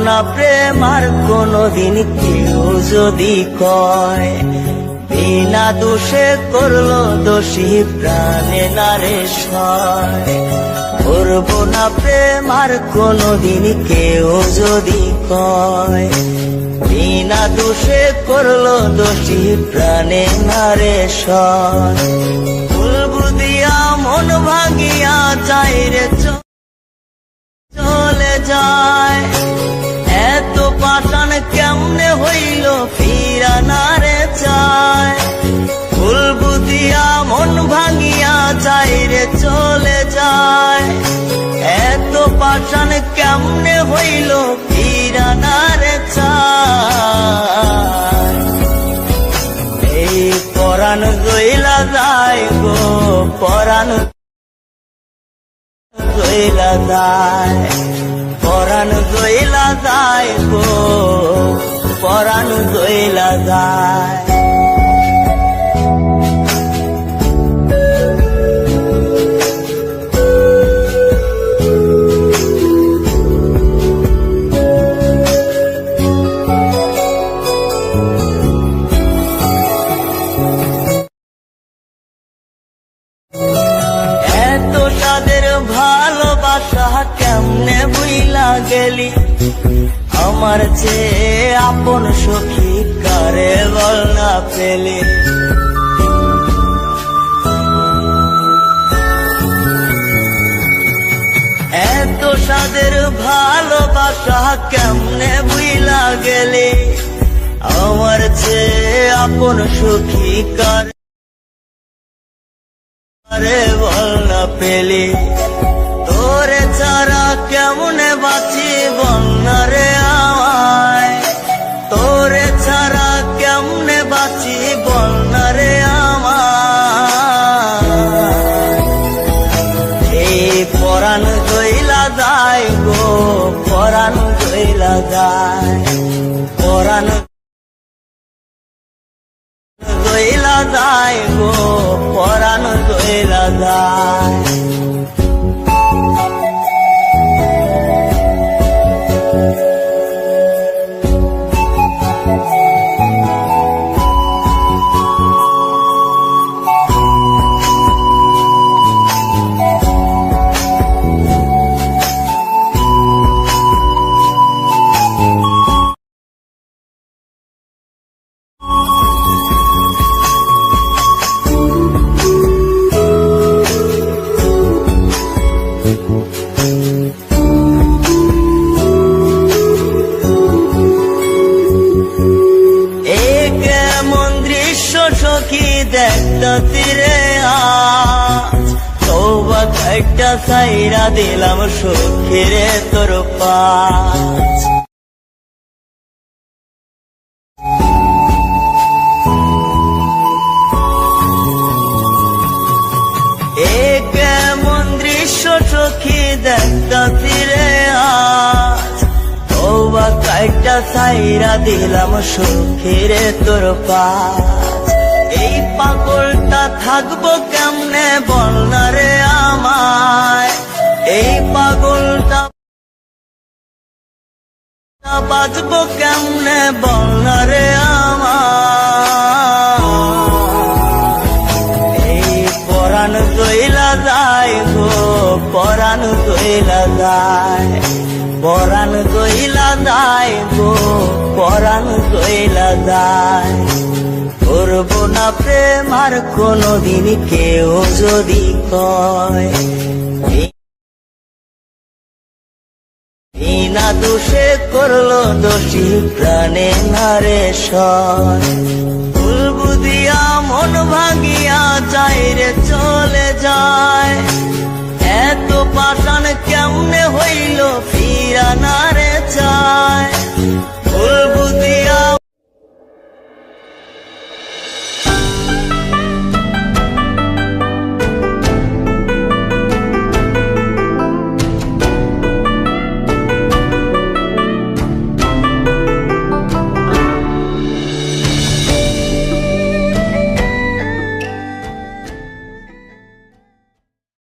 না প্রেম আর কোনদিন কেউ যদি কয়, বিনা দোষে করলো দোষী প্রাণে নারে সয়। করব না প্রেম আর কোনদিন কেউ যদি কয়, বিনা দোষে করলো দোষী প্রাণে নারে সয়। ভুল বুঝিয়া মন ভাঙিয়া যায় রে চলে যায়, এত পাষাণ কেমনে হইল ফিরা না রে চায়। ভুল বুঝিয়া মন ভাঙিয়া যায় রে চলে যায়, এত পাষাণ কেমনে হইল ফিরা না রে চায়। এই পরাণ গইলা যায় গো, পরাণ গইলা যায়, পরাণ গইলা যায় গো, পরাণ গইলা যায়। এত তাদের ভালোবাসা কেমনে বুইলা গেলি, আমার চেয়ে আপন সখী কারে বল না পেলি। এত তাদের ভালোবাসা কেমনে বুইলা গেলি, আমার চেয়ে আপন সখী কারে বল না পেলি। তোরে ছাড়া কেমনে বাঁচি বল না রে আমায়, তোরে ছাড়া কেমনে বাঁচি বল না রে আমায়। এই পরাণ গইলা যায় গো, পরাণ গইলা যায়, পরাণ গইলা যায় গো, পরাণ গইলা যায়। সখী দেখতা তীরে আজ, তওবা একটা সাইরা দিলাম সখীরে তোর পাশ। এ কেমন দৃশ্য সখী দেখতা তীরে আজ, তওবা একটা সাইরা দিলাম সখীরে তোর পাশ। এই পাগলটা থাকবো কেমনে বল না রে আমায়, এই পাগলটা বাঁচবো কেমনে বল না রে আমায়। এই পরাণ গইলা যায় গো, পরাণ গইলা যায়, পরাণ গইলা যায় গো, পরাণ গইলা যায়। করব না প্রেম আর কোনদিন কেউ যদি কয়, বিনা দোষে করলো দোষী প্রাণে নারে সয়। ভুল বুঝিয়া মন ভাঙিয়া যায় রে চলে যায়, এত পাষাণ কেমনে হইল ফিরা না রে চায়।